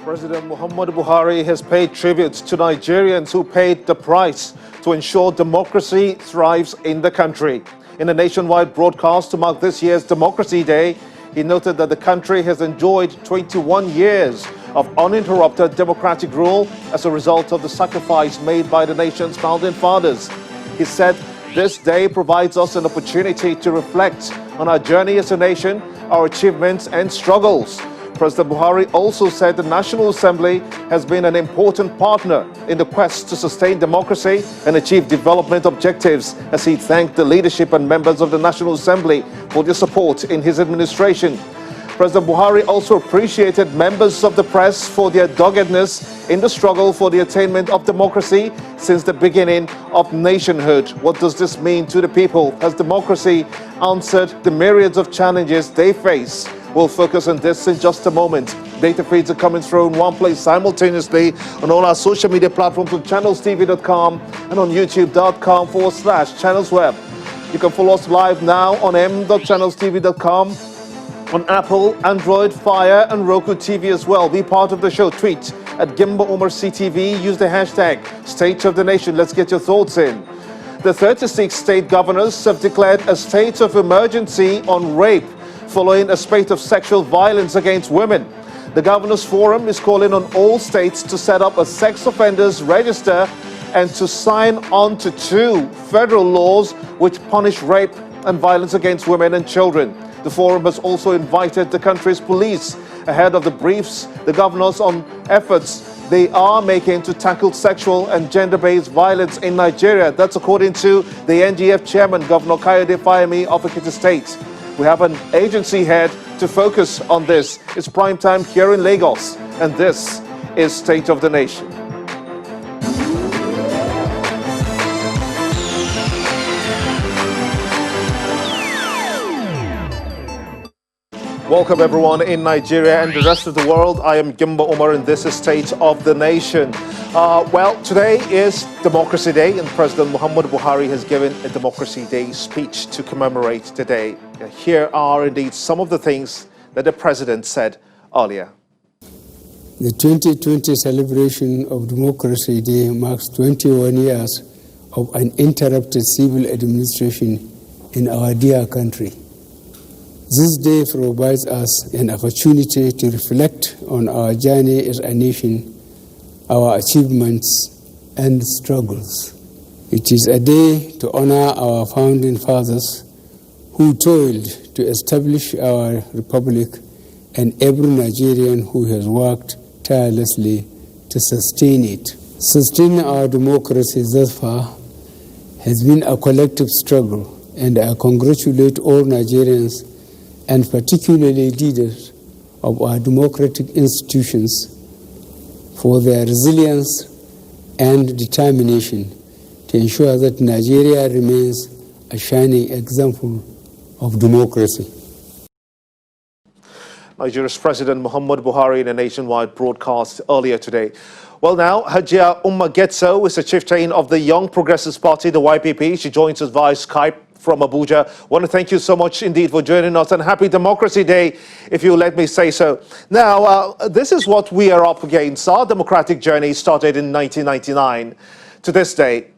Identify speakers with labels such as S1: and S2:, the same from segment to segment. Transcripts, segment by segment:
S1: President Muhammadu Buhari has paid tribute to Nigerians who paid the price to ensure democracy thrives in the country. In a nationwide broadcast to mark this year's Democracy Day, he noted that the country has enjoyed 21 years of uninterrupted democratic rule as a result of the sacrifice made by the nation's founding fathers. He said, "This day provides us an opportunity to reflect on our journey as a nation, our achievements and struggles." President Buhari also said the National Assembly has been an important partner in the quest to sustain democracy and achieve development objectives, as he thanked the leadership and members of the National Assembly for their support in his administration. President Buhari also appreciated members of the press for their doggedness in the struggle for the attainment of democracy since the beginning of nationhood. What does this mean to the people? Has democracy answered the myriads of challenges they face? We'll focus on this in just a moment. Data feeds are coming through in one place simultaneously on all our social media platforms on channelstv.com and on youtube.com/channelsweb. You can follow us live now on m.channelstv.com, on Apple, Android, Fire and Roku TV as well. Be part of the show. Tweet at Gimba Umar CTV. Use the hashtag State of the Nation. Let's get your thoughts in. The 36 state governors have declared a state of emergency on rape following a spate of sexual violence against women. The Governors Forum is calling on all states to set up a sex offenders register and to sign on to 2 federal laws which punish rape and violence against women and children. The forum has also invited the country's police ahead of the briefs the governors on efforts they are making to tackle sexual and gender-based violence in Nigeria. That's according to the NGF chairman, Governor Kayode Fayemi of Ekiti State. We have an agency head to focus on this. It's prime time here in Lagos, and this is State of the Nation. Welcome everyone in Nigeria and the rest of the world. I am Gimba Umar and this is State of the Nation. Well, today is Democracy Day and President Muhammadu Buhari has given a Democracy Day speech to commemorate today. Here are indeed some of the things that the President said earlier.
S2: The 2020 celebration of Democracy Day marks 21 years of uninterrupted civil administration in our dear country. This day provides us an opportunity to reflect on our journey as a nation, our achievements and struggles. It is a day to honor our founding fathers who toiled to establish our republic and every Nigerian who has worked tirelessly to sustain it. Sustaining our democracy thus far has been a collective struggle, and I congratulate all Nigerians and particularly leaders of our democratic institutions for their resilience and determination to ensure that Nigeria remains a shining example of democracy.
S1: Nigeria's President Muhammadu Buhari in a nationwide broadcast earlier today. Well, now, Hajia Umma Getso is the chieftain of the Young Progressives Party, the YPP. She joins us via Skype from Abuja. I want to thank you so much indeed for joining us, and happy Democracy Day, if you let me say so. Now, this is what we are up against. Our democratic journey started in 1999 to this day.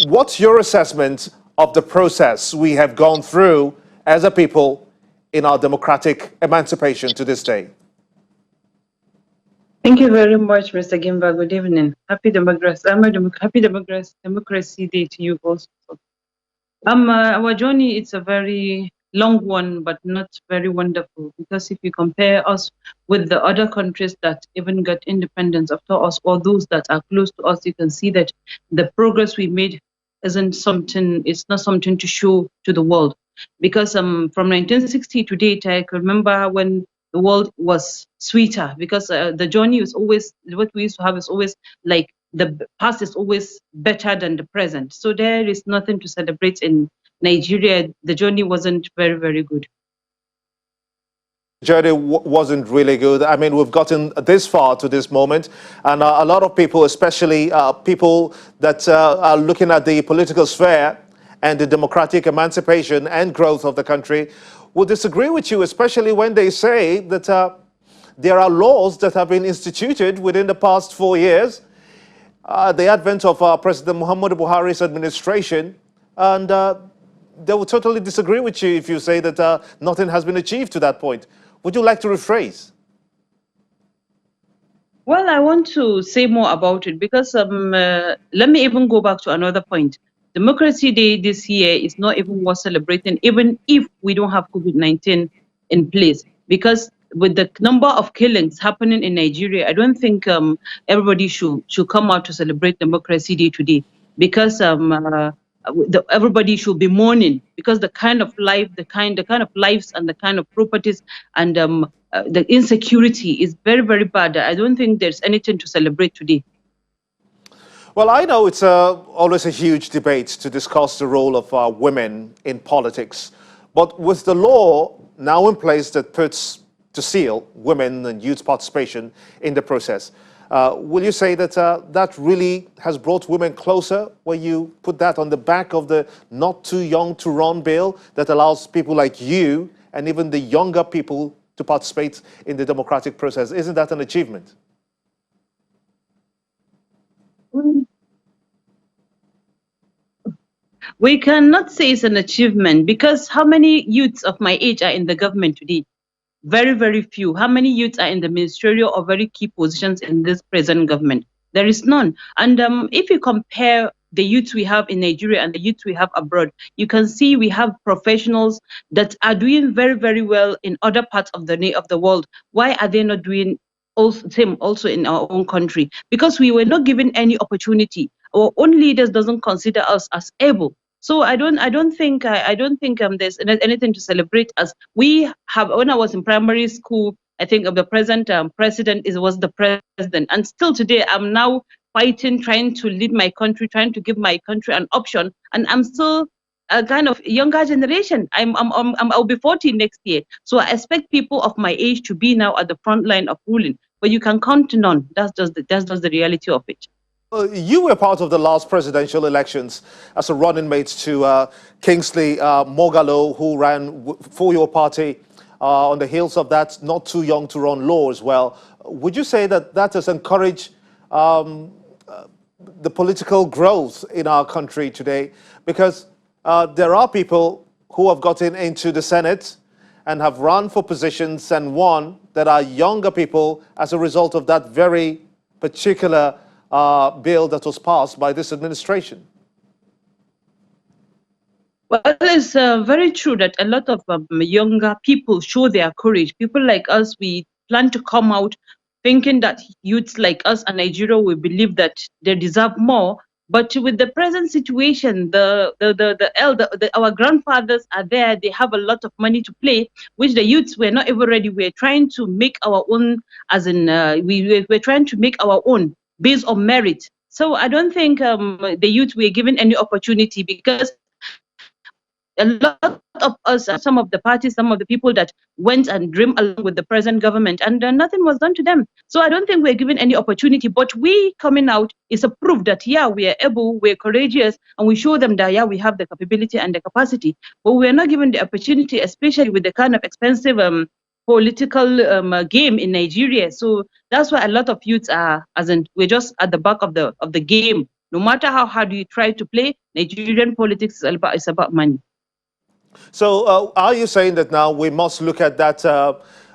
S1: What's your assessment of the process we have gone through as a people in our democratic emancipation to this day?
S3: Thank you very much, Mr. Gimba. Good evening. Happy Democracy Day to you also. Our journey, it's a very long one, but not very wonderful, because if you compare us with the other countries that even got independence after us, or those that are close to us, you can see that the progress we made it's not something to show to the world. Because from 1960 to date, I can remember when the world was sweeter, because the journey is always, what we used to have is always like, the past is always better than the present. So there is nothing to celebrate in Nigeria. The journey wasn't very, very good.
S1: Journey wasn't really good. I mean, we've gotten this far to this moment, and a lot of people, especially people that are looking at the political sphere and the democratic emancipation and growth of the country, will disagree with you, especially when they say that there are laws that have been instituted within the past 4 years, the advent of President Muhammadu Buhari's administration, and they will totally disagree with you if you say that nothing has been achieved to that point. Would you like to rephrase?
S3: Well, I want to say more about it because let me even go back to another point. Democracy Day this year is not even worth celebrating, even if we don't have COVID-19 in place. Because with the number of killings happening in Nigeria, I don't think everybody should come out to celebrate Democracy Day today. Because everybody should be mourning because the kind of life, the kind of lives and the kind of properties and the insecurity is very, very bad. I don't think there's anything to celebrate today.
S1: Well, I know it's always a huge debate to discuss the role of women in politics. But with the law now in place that puts to seal women and youth participation in the process, will you say that that really has brought women closer when you put that on the back of the Not Too Young to Run bill that allows people like you and even the younger people to participate in the democratic process? Isn't that an achievement?
S3: We cannot say it's an achievement because how many youths of my age are in the government today? Very, very few. How many youths are in the ministerial or very key positions in this present government? There is none. And if you compare the youths we have in Nigeria and the youths we have abroad, you can see we have professionals that are doing very, very well in other parts of the world. Why are they not doing same also in our own country? Because we were not given any opportunity. Our own leaders doesn't consider us as able. So I don't think there's anything to celebrate. As we have, when I was in primary school, I think of the present president was the president, and still today I'm now fighting, trying to lead my country, trying to give my country an option, and I'm still a kind of younger generation. I'll be 40 next year, so I expect people of my age to be now at the front line of ruling. But you can count to none. That's just the reality of it.
S1: You were part of the last presidential elections as a running mate to Kingsley Moghalu, who ran for your party on the heels of that Not Too Young to Run law as well. Would you say that that has encouraged the political growth in our country today? Because there are people who have gotten into the Senate and have run for positions and won that are younger people as a result of that very particular bill that was passed by this administration.
S3: Well, it's very true that a lot of younger people show their courage. People like us, we plan to come out thinking that youths like us and Nigeria will believe that they deserve more. But with the present situation, our grandfathers are there. They have a lot of money to play, which the youths were not ever ready. We're trying to make our own, as in we're trying to make our own based on merit. So I don't think the youth were given any opportunity because a lot of us, some of the parties, some of the people that went and dreamed along with the present government, and nothing was done to them. So I don't think we're given any opportunity. But we coming out is a proof that, yeah, we are able, we're courageous, and we show them that, yeah, we have the capability and the capacity. But we're not given the opportunity, especially with the kind of expensive political game in Nigeria. So that's why a lot of youths are, we're just at the back of the game. No matter how hard you try to play, Nigerian politics is about money.
S1: So are you saying that now we must look at that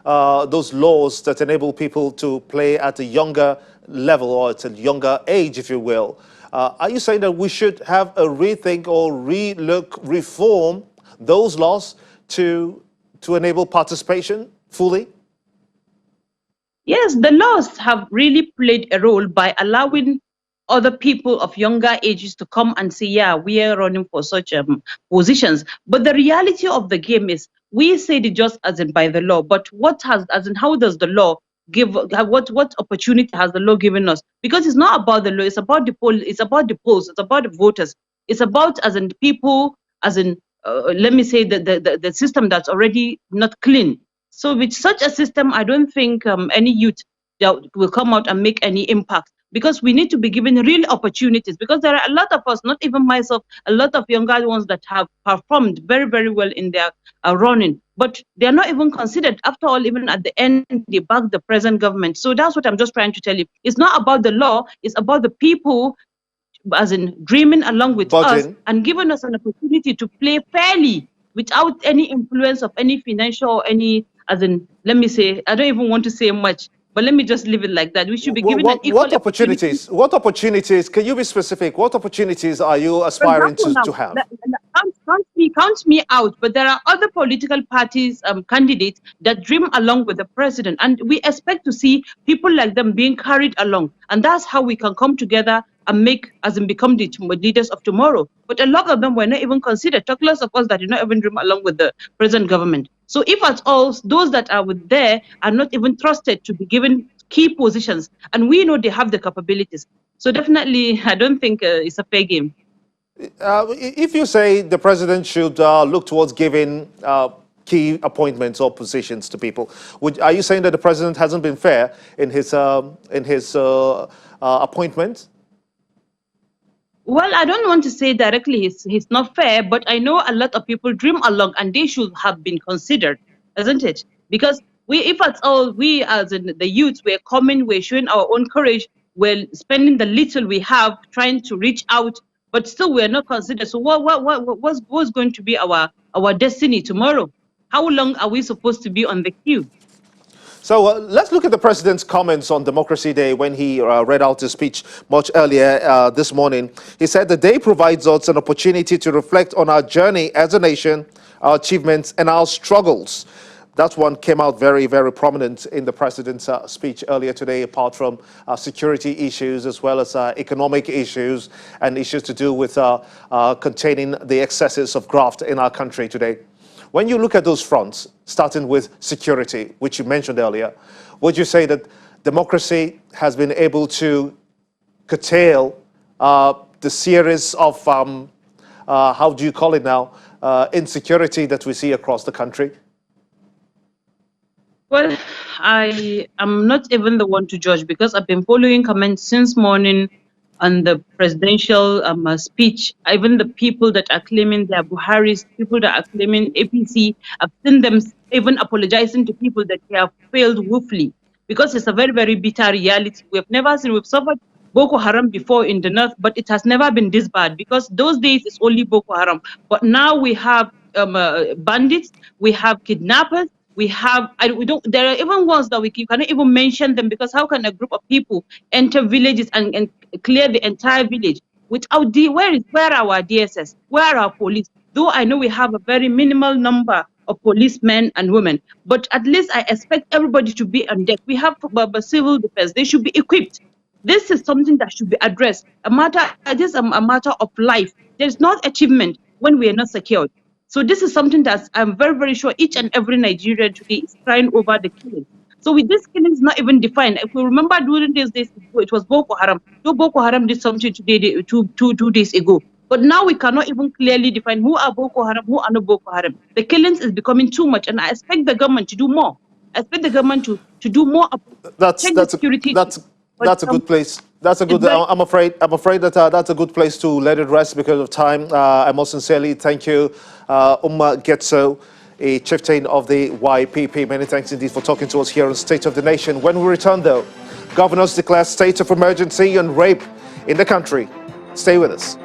S1: those laws that enable people to play at a younger level or at a younger age, if you will? Are you saying that we should have a rethink or reform those laws to enable participation fully?
S3: Yes, the laws have really played a role by allowing other people of younger ages to come and say, yeah, we are running for such positions. But the reality of the game is, we said it just as in by the law, but how does the law give, what opportunity has the law given us? Because it's not about the law, it's about the poll, it's about the polls, it's about the voters, it's about as in people, as in let me say the system that's already not clean. So with such a system, I don't think any youth that will come out and make any impact. Because we need to be given real opportunities, because there are a lot of us, not even myself, a lot of younger ones that have performed very, very well in their running. but they're not even considered. After all, even at the end, they back the present government. So that's what I'm just trying to tell you. It's not about the law, it's about the people, as in dreaming along with us
S1: Budging.
S3: and giving us an opportunity to play fairly without any influence of any financial or any, as in, let me say, I don't even want to say much, but let me just leave it like that. We should be given an equal
S1: What opportunities? What opportunities? Can you be specific? What opportunities are you
S3: For
S1: aspiring
S3: example, now,
S1: to have?
S3: count me out, but there are other political parties, candidates that dream along with the president, and we expect to see people like them being carried along, and that's how we can come together and make, as in, become the leaders of tomorrow. But a lot of them were not even considered. Talk less of us that did not even dream along with the present government. So if at all those that are with there are not even trusted to be given key positions, and we know they have the capabilities, so definitely I don't think it's a fair game.
S1: If you say the president should look towards giving key appointments or positions to people, are you saying that the president hasn't been fair in his appointments?
S3: Well, I don't want to say directly he's not fair, but I know a lot of people dream along and they should have been considered, isn't it? Because if at all we as in the youth, we're coming, we're showing our own courage, we're spending the little we have, trying to reach out, but still we're not considered. So what's going to be our destiny tomorrow? How long are we supposed to be on the queue?
S1: So let's look at the president's comments on Democracy Day when he read out his speech much earlier this morning. He said the day provides us an opportunity to reflect on our journey as a nation, our achievements and our struggles. That one came out very, very prominent in the president's speech earlier today, apart from security issues as well as economic issues and issues to do with containing the excesses of graft in our country today. When you look at those fronts, starting with security, which you mentioned earlier, would you say that democracy has been able to curtail the series of, how do you call it now, insecurity that we see across the country?
S3: Well, I am not even the one to judge because I've been following comments since morning on the presidential speech. Even the people that are claiming they are Buhari's, people that are claiming APC, I've seen them even apologizing to people that they have failed woefully because it's a very, very bitter reality. We've suffered Boko Haram before in the north, but it has never been this bad because those days it's only Boko Haram. But now we have bandits, we have kidnappers, there are even ones that you cannot even mention them because how can a group of people enter villages and clear the entire village without where are our DSS, where are our police? Though I know we have a very minimal number of policemen and women, but at least I expect everybody to be on deck. We have civil defense, they should be equipped. This is something that should be addressed. This is a matter of life. There's not achievement when we are not secured. So this is something that I'm very, very sure each and every Nigerian today is crying over the killing. So with this killing is not even defined. If we remember during these days, it was Boko Haram. So Boko Haram did something today, two days ago. But now we cannot even clearly define who are Boko Haram, who are not Boko Haram. The killings is becoming too much, and I expect the government to do more. I expect the government to do more.
S1: That's a good place. That's a good. I'm afraid that that's a good place to let it rest because of time. I most sincerely thank you, Umma Getso, a chieftain of the YPP. Many thanks indeed for talking to us here on State of the Nation. When we return, though, governors declare state of emergency on rape in the country. Stay with us.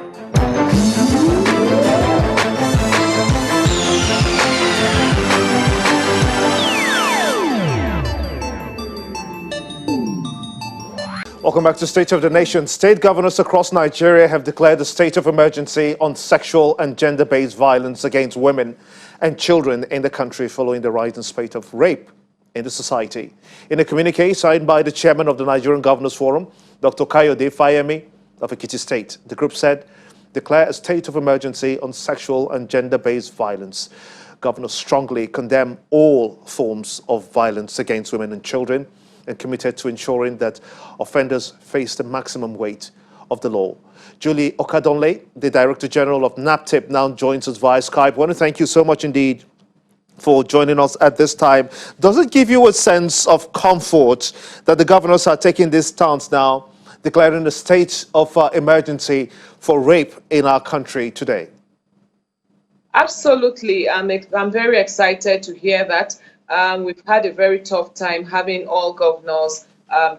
S1: Welcome back to State of the Nation. State governors across Nigeria have declared a state of emergency on sexual and gender-based violence against women and children in the country following the rise in spate of rape in the society. In a communique signed by the chairman of the Nigerian Governors Forum, Dr. Kayode Fayemi of Ekiti State, the group said, declare a state of emergency on sexual and gender-based violence. Governors strongly condemn all forms of violence against women and children and committed to ensuring that offenders face the maximum weight of the law. Julie Okadonle, the Director General of NAPTIP, now joins us via Skype. I want to thank you so much indeed for joining us at this time. Does it give you a sense of comfort that the governors are taking this stance now, declaring a state of emergency for rape in our country today?
S4: Absolutely. I'm very excited to hear that. We've had a very tough time having all governors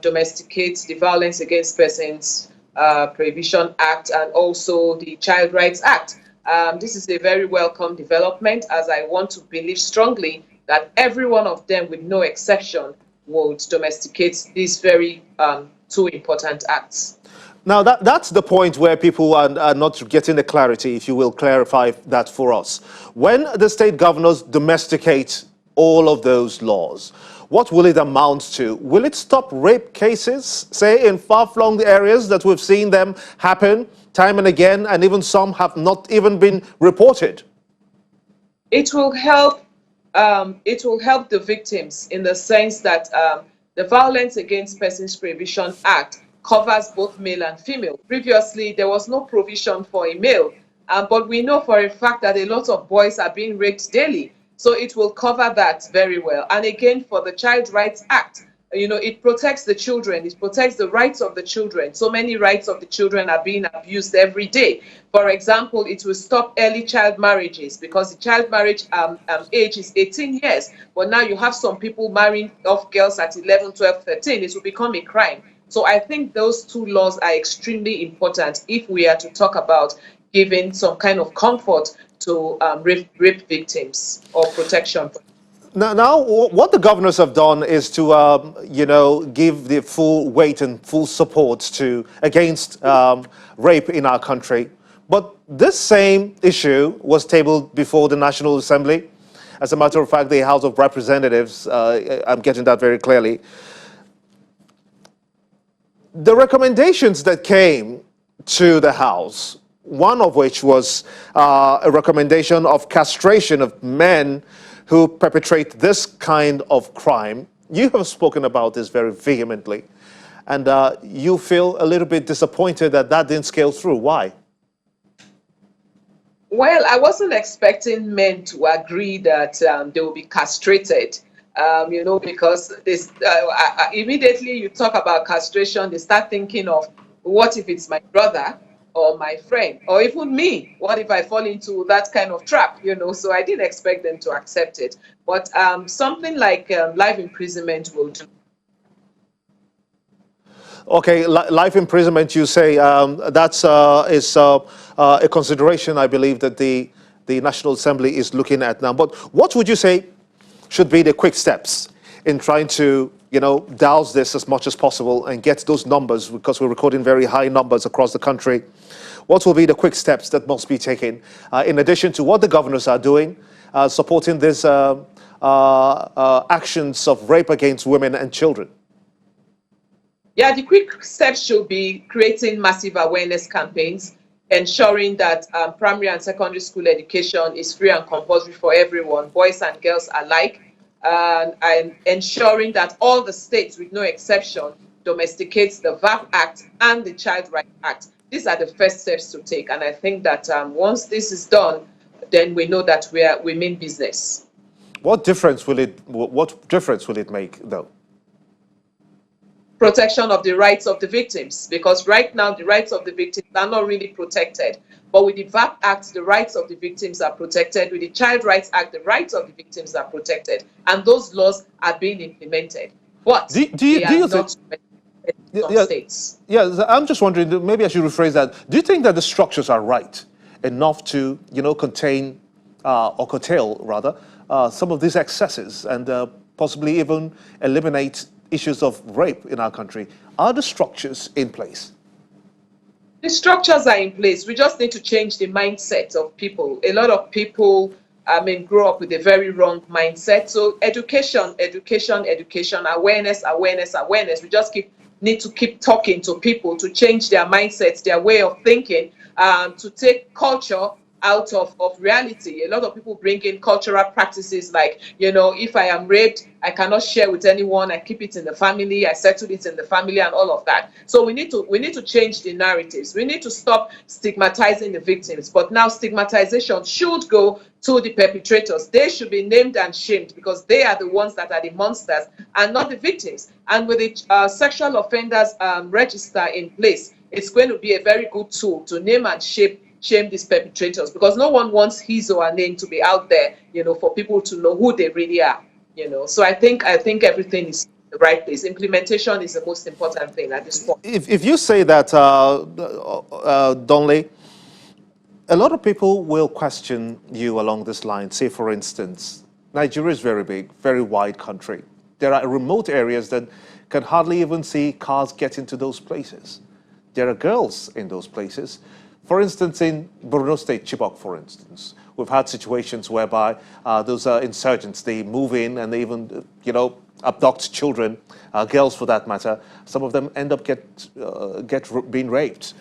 S4: domesticate the Violence Against Persons Prohibition Act and also the Child Rights Act. This is a very welcome development, as I want to believe strongly that every one of them, with no exception, would domesticate these very two important acts.
S1: Now, that's the point where people are not getting the clarity, if you will clarify that for us. When the state governors domesticate all of those laws, what will it amount to? Will it stop rape cases, say, in far-flung areas that we've seen them happen time and again, and even some have not even been reported?
S4: It will help. It will help the victims in the sense that the Violence Against Persons Prohibition Act covers both male and female. Previously, there was no provision for a male, but we know for a fact that a lot of boys are being raped daily. So it will cover that very well. And again, for the Child Rights Act, you know, it protects the children, it protects the rights of the children. So many rights of the children are being abused every day. For example, it will stop early child marriages because the child marriage age is 18 years. But now you have some people marrying off girls at 11, 12, 13. It will become a crime. So I think those two laws are extremely important if we are to talk about giving some kind of comfort to rape victims or protection.
S1: Now, what the governors have done is to, give the full weight and full support against rape in our country. But this same issue was tabled before the National Assembly. As a matter of fact, the House of Representatives, I'm getting that very clearly. The recommendations that came to the House, one of which was a recommendation of castration of men who perpetrate this kind of crime. You have spoken about this very vehemently, and you feel a little bit disappointed that that didn't scale through. Why?
S4: Well, I wasn't expecting men to agree that they will be castrated. Because this immediately you talk about castration, they start thinking of what if it's my brother or my friend or even me? What if I fall into that kind of trap? So I didn't expect them to accept it. But something like life imprisonment will do.
S1: Okay, life imprisonment, you say, is a consideration, I believe, that the National Assembly is looking at now. But what would you say should be the quick steps in trying to, douse this as much as possible and get those numbers, because we're recording very high numbers across the country? What will be the quick steps that must be taken, in addition to what the governors are doing, supporting these actions of rape against women and children?
S4: Yeah, the quick steps should be creating massive awareness campaigns, ensuring that primary and secondary school education is free and compulsory for everyone, boys and girls alike, and ensuring that all the states, with no exception, domesticates the VAP Act and the Child Rights Act. These are the first steps to take, and I think that once this is done, then we know that we mean business.
S1: What difference will it make, though?
S4: Protection of the rights of the victims, because right now the rights of the victims are not really protected. But with the VAP Act, the rights of the victims are protected. With the Child Rights Act, the rights of the victims are protected, and those laws are being implemented. But
S1: do you think
S4: states.
S1: Yeah, I'm just wondering, maybe I should rephrase that. Do you think that the structures are right enough to, contain or curtail, rather, some of these excesses and possibly even eliminate issues of rape in our country? Are the structures in place?
S4: The structures are in place. We just need to change the mindset of people. A lot of people, grow up with a very wrong mindset. So education, awareness. We just need to keep talking to people to change their mindsets, their way of thinking, to take culture out of reality. A lot of people bring in cultural practices like, if I am raped, I cannot share with anyone, I keep it in the family, I settle it in the family, and all of that. So we need to change the narratives. We need to stop stigmatizing the victims. But now stigmatization should go to the perpetrators. They should be named and shamed because they are the ones that are the monsters and not the victims. And with the sexual offenders register in place, it's going to be a very good tool to name and shame shame these perpetrators, because no one wants his or her name to be out there, for people to know who they really are, So I think everything is the right place. Implementation is the most important thing at this point.
S1: If you say that, Donley, a lot of people will question you along this line. Say, for instance, Nigeria is very big, very wide country. There are remote areas that can hardly even see cars get into those places. There are girls in those places. For instance, in Borno State, Chibok, for instance, we've had situations whereby those insurgents, they move in and they even, abduct children, girls for that matter. Some of them end up being raped.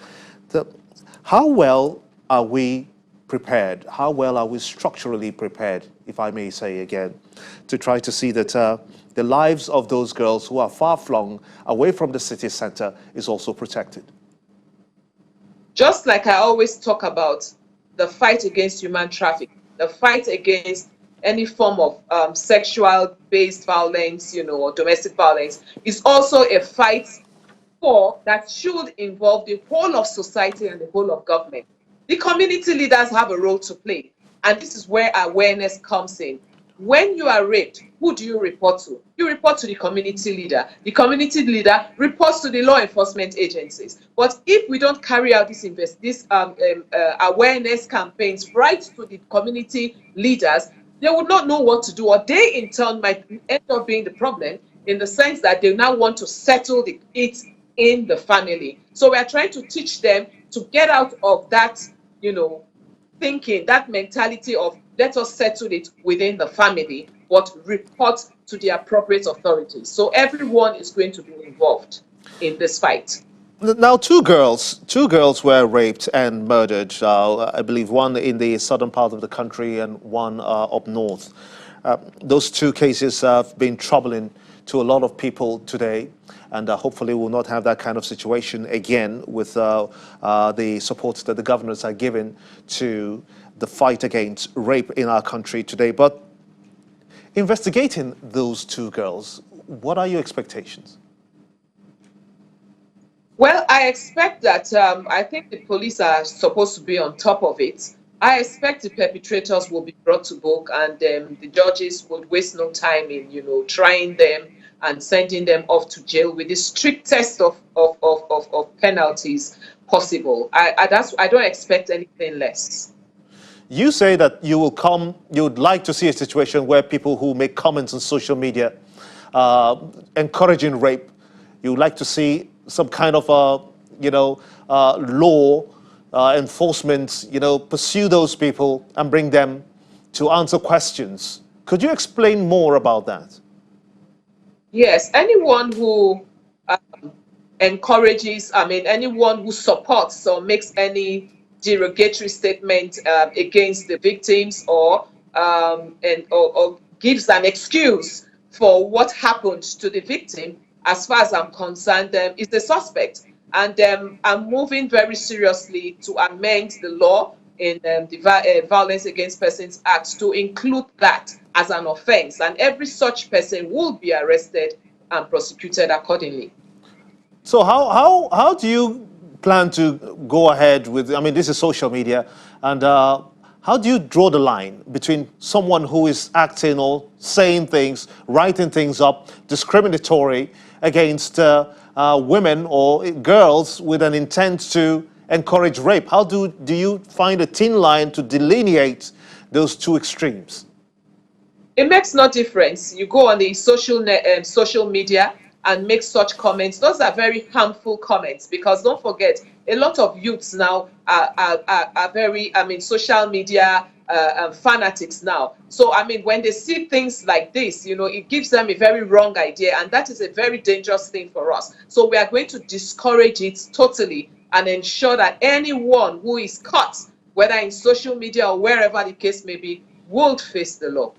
S1: How well are we prepared? How well are we structurally prepared, if I may say again, to try to see that the lives of those girls who are far-flung away from the city center is also protected?
S4: Just like I always talk about the fight against human trafficking, the fight against any form of sexual-based violence, or domestic violence, is also a fight that should involve the whole of society and the whole of government. The community leaders have a role to play, and this is where awareness comes in. When you are raped, who do you report to? You report to the community leader. The community leader reports to the law enforcement agencies. But if we don't carry out this awareness campaigns right to the community leaders, they would not know what to do, or they in turn might end up being the problem, in the sense that they now want to settle it in the family. So we are trying to teach them to get out of that, thinking, that mentality of let us settle it within the family, but report to the appropriate authorities. So everyone is going to be involved in this fight.
S1: Now, two girls were raped and murdered. I believe one in the southern part of the country and one up north. Those two cases have been troubling to a lot of people today, and hopefully we'll not have that kind of situation again with the support that the governors are giving to the fight against rape in our country today. But investigating those two girls, what are your expectations?
S4: Well, I expect that I think the police are supposed to be on top of it. I expect the perpetrators will be brought to book, and the judges would waste no time in, trying them and sending them off to jail with the strictest of penalties possible. I don't expect anything less.
S1: You say that you would like to see a situation where people who make comments on social media encouraging rape, you would like to see some kind of law enforcement, pursue those people and bring them to answer questions. Could you explain more about that?
S4: Yes, anyone who anyone who supports or makes any derogatory statement against the victims or gives an excuse for what happened to the victim, as far as I'm concerned, is the suspect. And I'm moving very seriously to amend the law in the Violence Against Persons Act to include that as an offense. And every such person will be arrested and prosecuted accordingly.
S1: So how do you plan to go ahead with, this is social media, and how do you draw the line between someone who is acting or saying things, writing things up, discriminatory against women or girls with an intent to encourage rape? How do you find a thin line to delineate those two extremes?
S4: It makes no difference. You go on the social media and make such comments. Those are very harmful comments, because don't forget, a lot of youths now are very, social media fanatics now. So, when they see things like this, it gives them a very wrong idea, and that is a very dangerous thing for us. So we are going to discourage it totally and ensure that anyone who is caught, whether in social media or wherever the case may be, will face the law.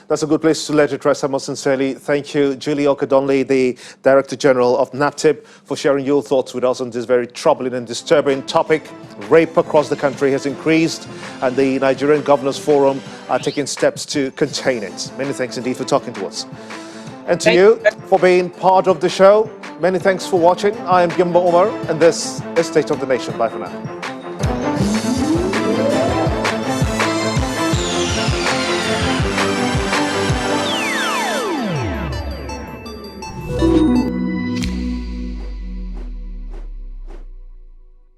S1: That's a good place to let it rest. I most sincerely thank you, Julie Okedonli, the Director General of NAPTIP, for sharing your thoughts with us on this very troubling and disturbing topic. Rape across the country has increased, and the Nigerian Governors Forum are taking steps to contain it. Many thanks indeed for talking to us. And to you for being part of the show. Many thanks for watching. I am Gimba Umar, and this is State of the Nation. Bye for now.